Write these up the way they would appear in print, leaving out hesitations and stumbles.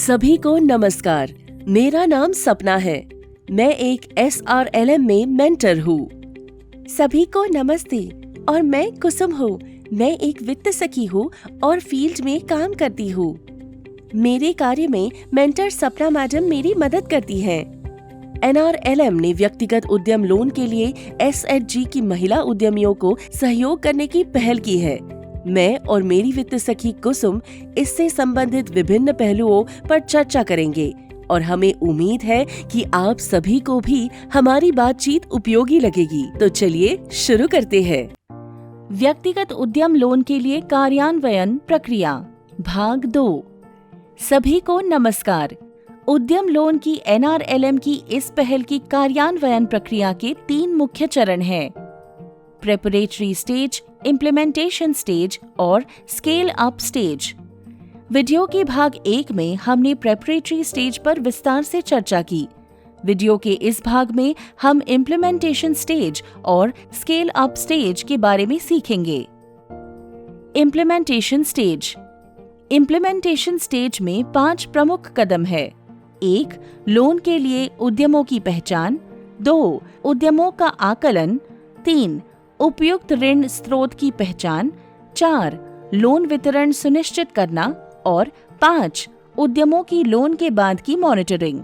सभी को नमस्कार। मेरा नाम सपना है। मैं एक SRLM में मेंटर हूँ। सभी को नमस्ते और मैं कुसुम हूँ। मैं एक वित्त सखी हूँ और फील्ड में काम करती हूँ। मेरे कार्य में मेंटर सपना मैडम मेरी मदद करती हैं। NRLM ने व्यक्तिगत उद्यम लोन के लिए SHG की महिला उद्यमियों को सहयोग करने की पहल की है। मैं और मेरी वित्त सखी कुसुम इससे संबंधित विभिन्न पहलुओं पर चर्चा करेंगे और हमें उम्मीद है कि आप सभी को भी हमारी बातचीत उपयोगी लगेगी। तो चलिए शुरू करते हैं। व्यक्तिगत उद्यम लोन के लिए कार्यान्वयन प्रक्रिया भाग 2। सभी को नमस्कार। उद्यम लोन की NRLM की इस पहल की कार्यान्वयन प्रक्रिया के 3 मुख्य चरण हैं: प्रेपरेटरी स्टेज, इम्प्लीमेंटेशन स्टेज और स्केल अप स्टेज। वीडियो के भाग 1 में हमने प्रेपरेटरी स्टेज पर विस्तार से चर्चा की। वीडियो के इस भाग में हम इम्प्लीमेंटेशन स्टेज और स्केल अप स्टेज के बारे में सीखेंगे। Implementation stage. इम्प्लीमेंटेशन स्टेज में 5 प्रमुख कदम है। 1. लोन के लिए उद्यमों की पहचान। 2. उद्यमों का आकलन। 3. उपयुक्त ऋण स्रोत की पहचान। 4. लोन वितरण सुनिश्चित करना और 5. उद्यमों की लोन के बाद की मॉनिटरिंग।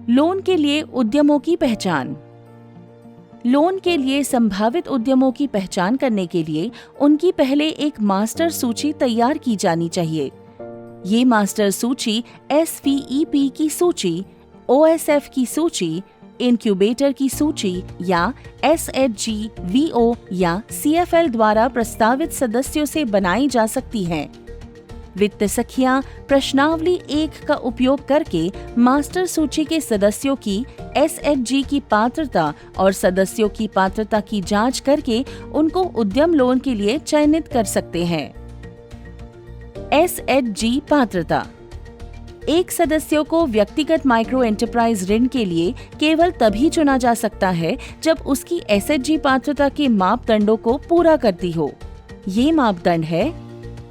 लोन के लिए उद्यमों की पहचान। लोन के लिए संभावित उद्यमों की पहचान करने के लिए उनकी पहले एक मास्टर सूची तैयार की जानी चाहिए। ये मास्टर सूची SVEP की सूची, OSF की सूची, इनक्यूबेटर की सूची या SHG, VO या CFL द्वारा प्रस्तावित सदस्यों से बनाई जा सकती हैं। वित्त सखियां प्रश्नावली 1 का उपयोग करके मास्टर सूची के सदस्यों की SHG की पात्रता और सदस्यों की पात्रता की जांच करके उनको उद्यम लोन के लिए चयनित कर सकते हैं। SHG पात्रता। एक सदस्य को व्यक्तिगत माइक्रो एंटरप्राइज ऋण के लिए केवल तभी चुना जा सकता है जब उसकी SHG पात्रता के मापदंडों को पूरा करती हो। ये मापदंड है: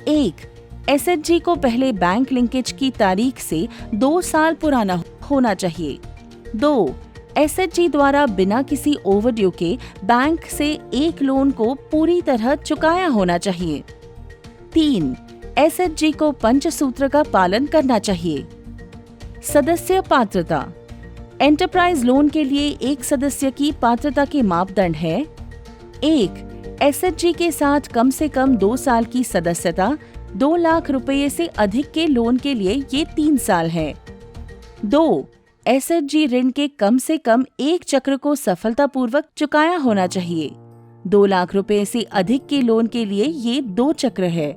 1. SHG को पहले बैंक लिंकेज की तारीख से 2 साल पुराना होना चाहिए। 2. SHG द्वारा बिना किसी ओवरड्यू के बैंक से एक लोन को पूरी तरह चुकाया होना चाहिए। 3. SHG को पंचसूत्र का पालन करना चाहिए। सदस्य पात्रता। एंटरप्राइज लोन के लिए एक सदस्य की पात्रता के मापदंड है: 1. SHG के साथ कम से कम 2 साल की सदस्यता। 2 लाख रुपए से अधिक के लोन के लिए ये 3 साल है। 2. SHG ऋण के कम से कम 1 चक्र को सफलतापूर्वक चुकाया होना चाहिए। 2 लाख रुपए से अधिक के लोन के लिए ये 2 चक्र है।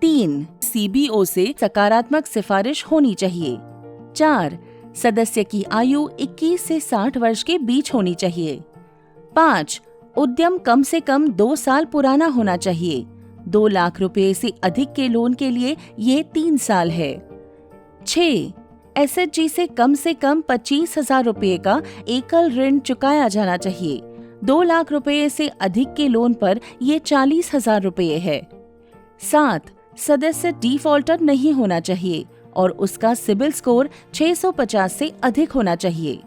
3. CBO से सकारात्मक सिफारिश होनी चाहिए। 4. सदस्य की आयु 21 से 60 वर्ष के बीच होनी चाहिए। 5. उद्यम कम से कम 2 साल पुराना होना चाहिए। 2 लाख रुपए से अधिक के लोन के लिए ये 3 साल है। 6. SHG से कम 25,000 रुपए का एकल ऋण चुकाया जाना चाहिए। 2 लाख रुपए से अधिक के लोन पर ये 40,000 रुपए है। 7. सदस्य डिफॉल्टर नहीं होना चाहिए और उसका सिबिल स्कोर 650 से अधिक होना चाहिए।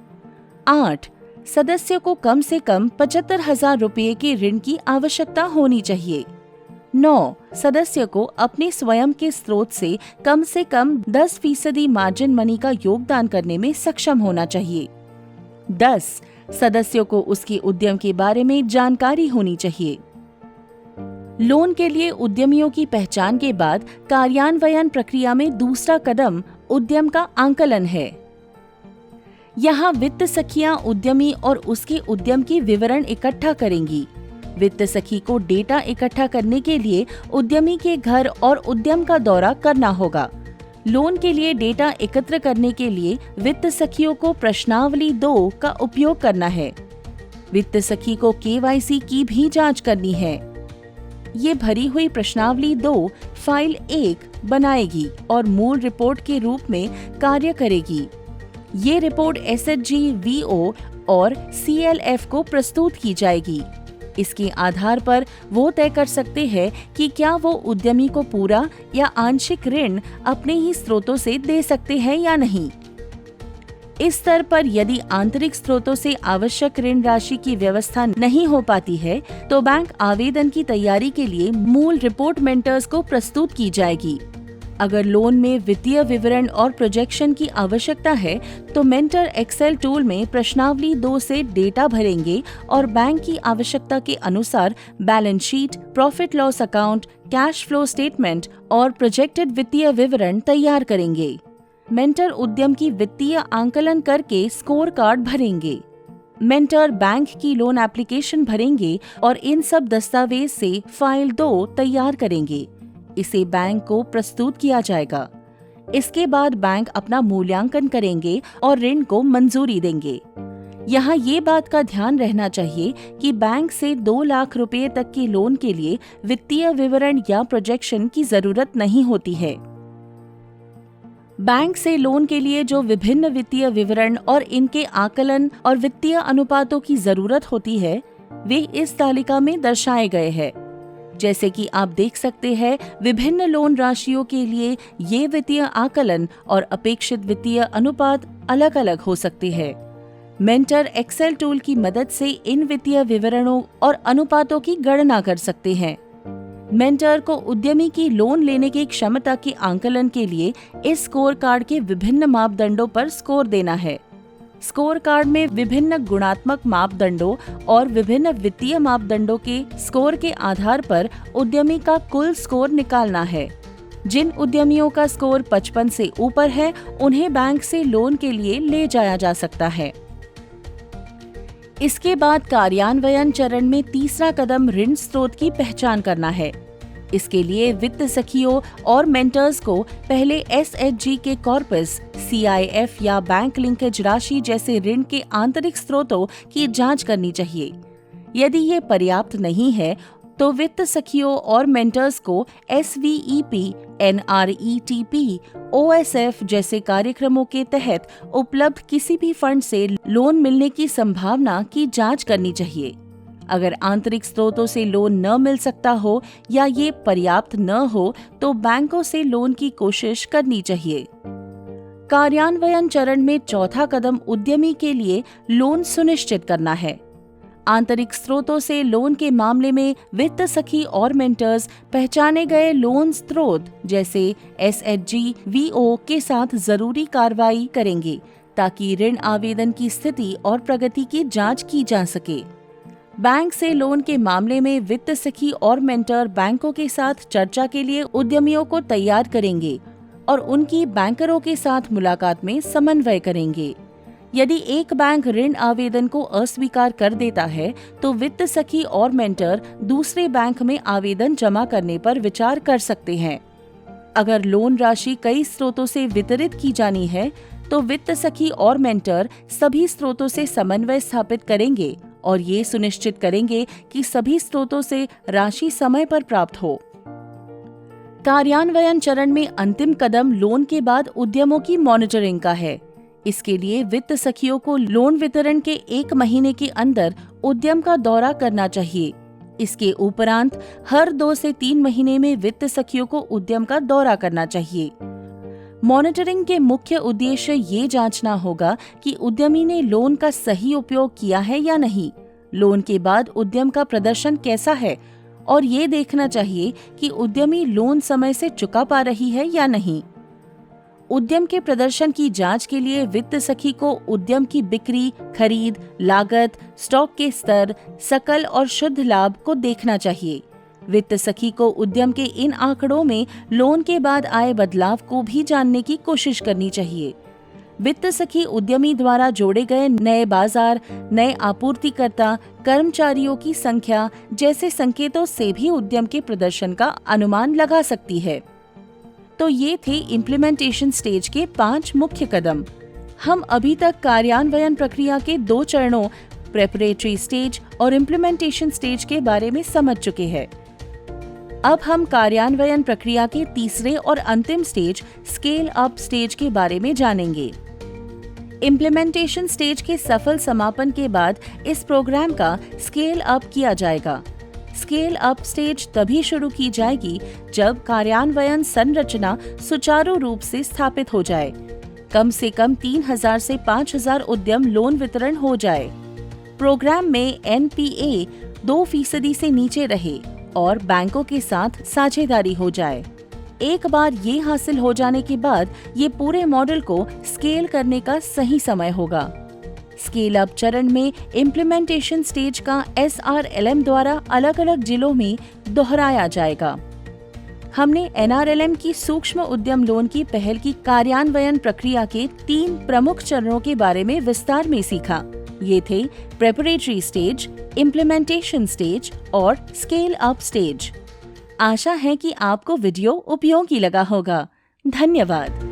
8. सदस्य को कम से कम 75,000 रुपए के ऋण की आवश्यकता होनी चाहिए। 9. सदस्य को अपने स्वयं के स्रोत से कम 10% मार्जिन मनी का योगदान करने में सक्षम होना चाहिए। 10. सदस्यों को उसके उद्यम के बारे में जानकारी होनी चाहिए। लोन के लिए उद्यमियों की पहचान के बाद कार्यान्वयन प्रक्रिया में दूसरा कदम उद्यम का आंकलन है। यहाँ वित्त सखियां उद्यमी और उसके उद्यम के विवरण इकट्ठा करेंगी। वित्त सखी को डेटा इकट्ठा करने के लिए उद्यमी के घर और उद्यम का दौरा करना होगा। लोन के लिए डेटा एकत्र करने के लिए वित्त सखियों को प्रश्नावली 2 का उपयोग करना है। वित्त सखी को KYC की भी जांच करनी है। ये भरी हुई प्रश्नावली 2 फाइल 1 बनाएगी और मूल रिपोर्ट के रूप में कार्य करेगी। ये रिपोर्ट SHG, VO और CLF को प्रस्तुत की जाएगी। इसके आधार पर वो तय कर सकते हैं कि क्या वो उद्यमी को पूरा या आंशिक ऋण अपने ही स्रोतों से दे सकते हैं या नहीं। इस स्तर पर यदि आंतरिक स्रोतों से आवश्यक ऋण राशि की व्यवस्था नहीं हो पाती है तो बैंक आवेदन की तैयारी के लिए मूल रिपोर्ट मेंटर्स को प्रस्तुत की जाएगी। अगर लोन में वित्तीय विवरण और प्रोजेक्शन की आवश्यकता है तो मेंटर एक्सेल टूल में प्रश्नावली 2 से डेटा भरेंगे और बैंक की आवश्यकता के अनुसार balance sheet, profit loss account, cash flow statement और प्रोजेक्टेड वित्तीय विवरण तैयार करेंगे। मेंटर उद्यम की वित्तीय आंकलन करके स्कोर कार्ड भरेंगे। मेंटर बैंक की लोन एप्लीकेशन भरेंगे और इन सब दस्तावेज से फाइल 2 तैयार करेंगे। इसे बैंक को प्रस्तुत किया जाएगा। इसके बाद बैंक अपना मूल्यांकन करेंगे और ऋण को मंजूरी देंगे। यहाँ ये बात का ध्यान रहना चाहिए कि बैंक से 2 लाख रुपए तक के लोन के लिए वित्तीय विवरण या प्रोजेक्शन की जरूरत नहीं होती है। बैंक से लोन के लिए जो विभिन्न वित्तीय विवरण और इनके आकलन और वित्तीय अनुपातों की जरूरत होती है वे इस तालिका में दर्शाए गए हैं। जैसे कि आप देख सकते हैं, विभिन्न लोन राशियों के लिए ये वित्तीय आकलन और अपेक्षित वित्तीय अनुपात अलग अलग हो सकते हैं। मेंटर एक्सेल टूल की मदद से इन वित्तीय विवरणों और अनुपातों की गणना कर सकते हैं। मेंटर को उद्यमी की लोन लेने की क्षमता के आंकलन के लिए इस स्कोर कार्ड के विभिन्न मापदंडों पर स्कोर देना है। स्कोर कार्ड में विभिन्न गुणात्मक मापदंडों और विभिन्न वित्तीय मापदंडों के स्कोर के आधार पर उद्यमी का कुल स्कोर निकालना है। जिन उद्यमियों का स्कोर 55 से ऊपर है उन्हें बैंक से लोन के लिए ले जाया जा सकता है। इसके बाद कार्यान्वयन चरण में तीसरा कदम ऋण स्रोत की पहचान करना है। इसके लिए वित्त सखियों और मेंटर्स को पहले एसएचजी के कॉर्पस, सीआईएफ या बैंक लिंकेज राशि जैसे ऋण के आंतरिक स्रोतों की जांच करनी चाहिए। यदि ये पर्याप्त नहीं है तो वित्त सखियों और मेंटर्स को एसवीईपी, एनआरईटीपी, ओएसएफ जैसे कार्यक्रमों के तहत उपलब्ध किसी भी फंड से लोन मिलने की संभावना की जांच करनी चाहिए। अगर आंतरिक स्रोतों से लोन न मिल सकता हो या ये पर्याप्त न हो तो बैंकों से लोन की कोशिश करनी चाहिए। कार्यान्वयन चरण में चौथा कदम उद्यमी के लिए लोन सुनिश्चित करना है। आंतरिक स्रोतों से लोन के मामले में वित्त सखी और मेंटर्स पहचाने गए लोन स्रोत जैसे एसएचजी, वीओ के साथ जरूरी कार्रवाई करेंगे ताकि ऋण आवेदन की स्थिति और प्रगति की जांच की जा सके। बैंक से लोन के मामले में वित्त सखी और मेंटर बैंकों के साथ चर्चा के लिए उद्यमियों को तैयार करेंगे और उनकी बैंकरों के साथ मुलाकात में समन्वय करेंगे। यदि एक बैंक ऋण आवेदन को अस्वीकार कर देता है तो वित्त सखी और मेंटर दूसरे बैंक में आवेदन जमा करने पर विचार कर सकते हैं। अगर लोन राशि कई स्रोतों से वितरित की जानी है तो वित्त सखी और मेंटर सभी स्रोतों से समन्वय स्थापित करेंगे और ये सुनिश्चित करेंगे कि सभी स्रोतों से राशि समय पर प्राप्त हो। कार्यान्वयन चरण में अंतिम कदम लोन के बाद उद्यमों की मॉनिटरिंग का है। इसके लिए वित्त सखियों को लोन वितरण के 1 महीने के अंदर उद्यम का दौरा करना चाहिए। इसके उपरांत हर 2 से 3 महीने में वित्त सखियों को उद्यम का दौरा करना चाहिए। मॉनिटरिंग के मुख्य उद्देश्य ये जांचना होगा कि उद्यमी ने लोन का सही उपयोग किया है या नहीं, लोन के बाद उद्यम का प्रदर्शन कैसा है और ये देखना चाहिए कि उद्यमी लोन समय से चुका पा रही है या नहीं। उद्यम के प्रदर्शन की जांच के लिए वित्त सखी को उद्यम की बिक्री, खरीद, लागत, स्टॉक के स्तर, सकल और शुद्ध लाभ को देखना चाहिए। वित्त सखी को उद्यम के इन आंकड़ों में लोन के बाद आए बदलाव को भी जानने की कोशिश करनी चाहिए। वित्त सखी उद्यमी द्वारा जोड़े गए नए बाजार, नए आपूर्तिकर्ता, कर्मचारियों की संख्या जैसे संकेतों से भी उद्यम के प्रदर्शन का अनुमान लगा सकती है। तो ये थे इम्प्लीमेंटेशन स्टेज के 5 मुख्य कदम। हम अभी तक कार्यान्वयन प्रक्रिया के 2 चरणों प्रेपरेटरी स्टेज और इम्प्लीमेंटेशन स्टेज के बारे में समझ चुके हैं। अब हम कार्यान्वयन प्रक्रिया के तीसरे और अंतिम स्टेज स्केल अप स्टेज के बारे में जानेंगे। इम्प्लीमेंटेशन स्टेज के सफल समापन के बाद इस प्रोग्राम का स्केल अप किया जाएगा। स्केल अप स्टेज तभी शुरू की जाएगी जब कार्यान्वयन संरचना सुचारू रूप से स्थापित हो जाए, कम से कम 3000 से 5000 उद्यम लोन वितरण हो जाए, प्रोग्राम में NPA 2% से नीचे रहे और बैंकों के साथ साझेदारी हो जाए। एक बार ये हासिल हो जाने के बाद ये पूरे मॉडल को स्केल करने का सही समय होगा। स्केल अप चरण में इम्प्लीमेंटेशन स्टेज का SRLM द्वारा अलग अलग जिलों में दोहराया जाएगा। हमने NRLM की सूक्ष्म उद्यम लोन की पहल की कार्यान्वयन प्रक्रिया के 3 प्रमुख चरणों के बारे में विस्तार में सीखा। ये थे प्रेपरेटरी स्टेज, इम्प्लीमेंटेशन स्टेज और स्केल अप स्टेज। आशा है कि आपको वीडियो उपयोगी लगा होगा। धन्यवाद।